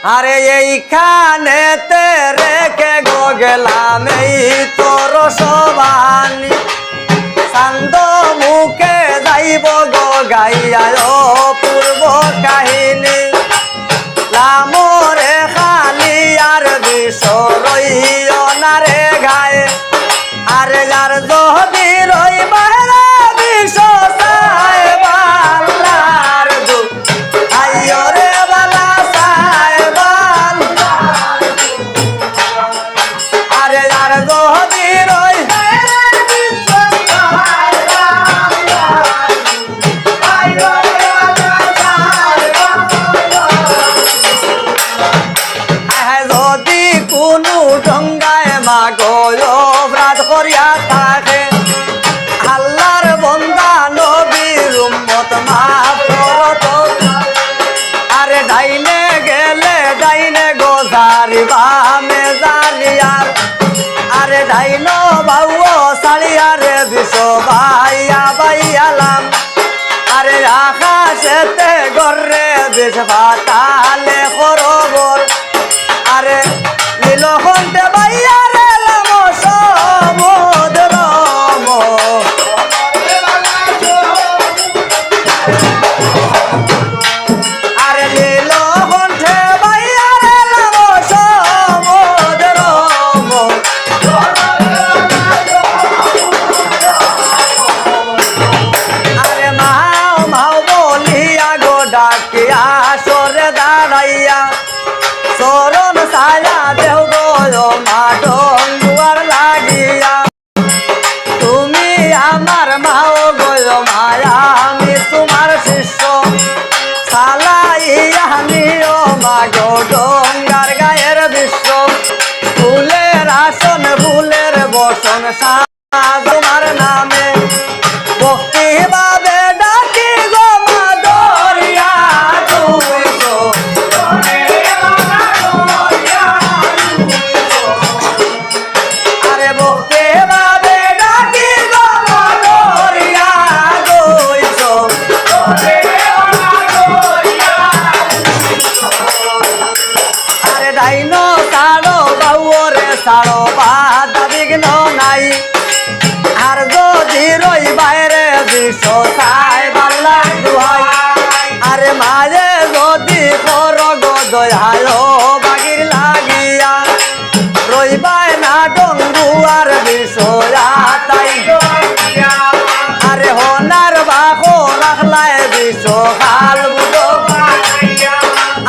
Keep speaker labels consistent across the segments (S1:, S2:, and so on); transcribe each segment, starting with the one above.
S1: আরে এইখানেতে রেখে গো গেলাম এই তোর সবানি চান্দ মুখে যাইব গো গাইয়া পূর্ব কাহিনী লামরে খালি আর বিষয় না রে গায়ে আরে যার যদি রই বাহরা বিষ সায় বাল্লার দু আইয় রে বালা সায় বাল আরে যার যদি রই যদি কোনো ডঙ্গায় মাগো অপরাধ করিয়া থাকে আল্লাহর বন্দা নবীর উম্মত মাফ করত আরে ডাইনে গেলে ডাইনে গো জারিবা মে জারিয়ার আরে ডাইন বাউও সালিয়ারে বিষ বাইয়া বাইয়ালাম আরে আকাশেতে গর্রে বিষ ফাটালে খরবর আরে নীলকণ্ঠে বাইয়া রে লাম সমুদ্র আরে নীলকণ্ঠে বাইয়া রে লাম সমুদ্র আরে মাও মাও বলিয়া গো ডাকিয়া সরে দাঁড়াইয়া চরণ ছায়া দেহ গো মাঠন দুয়ার লাগিয়া তুমি আমার মাও গো মায়া আমি তোমার শিষ্য সালাইয়া নিও মা গো ডঙ্গার গায়ের বিশ্ব ফুলের আসন ফুলের বসন তোমার নামে ভক্তি ভাবে ডাকি গো মা দরিয়া তুই গো আরে ভক্তি ভাবে ডাকি গো মা দরিয়া তুই গো আরে ডাইন সাড়ো বাউরে সাড়ো বাধা বিঘ্ন নাই আর যদি রই বাইরে বিষ সাই বাল্লা দুহাই আরে মাঝে যদি কর গো দয়াল বাগির লাগিয়া রইবাই না ডঙ্গুয়ার বিষয়া তাই আরে হনার বাকো রাখলায় বিষ খাল বুড়ো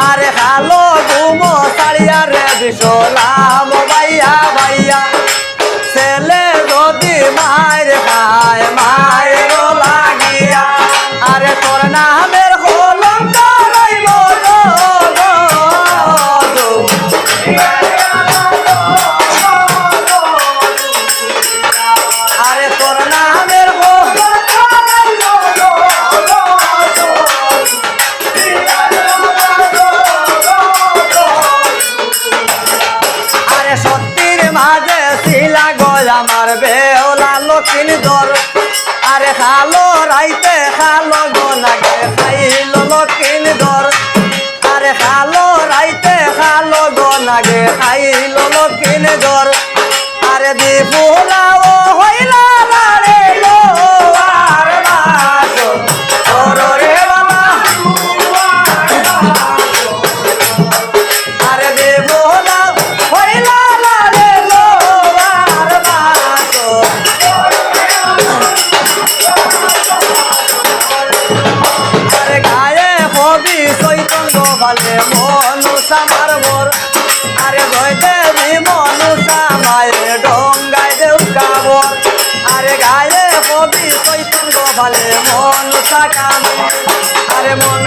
S1: আরে খালো ঘুমো সারিয়ারে বিষলাম বাইয়া বাইয়া ছেলে যদি মায়ের খায় মায়ের লাগিয়া আরে তোর নামের কলঙ্ক রইব আরে তোর নামের আরে সত্যির মাঝে শিলা গজ আমার বেওলা লক্ষিণ দর আরে খালো রাইতে খালো গোনাকে খাইল লক্ষিণ দর আরে খালো রাইতে খালো গোনাকে খাইল লক্ষিণ দর আরে দিপুরা ও হইলা রে লো আর বাসো ওরে বাবা আরে দেবলা হইলা রে লো আর বাসো আরে গায়ে হবি চৈতন গোপালে মনুষা মারবর আরে ভয় দেবী মনুষা মায়ের ডঙ্গায় দেউ কাবর আরে গায়ে হবি চৈতন গোপালে মনুষা কাম আরে মন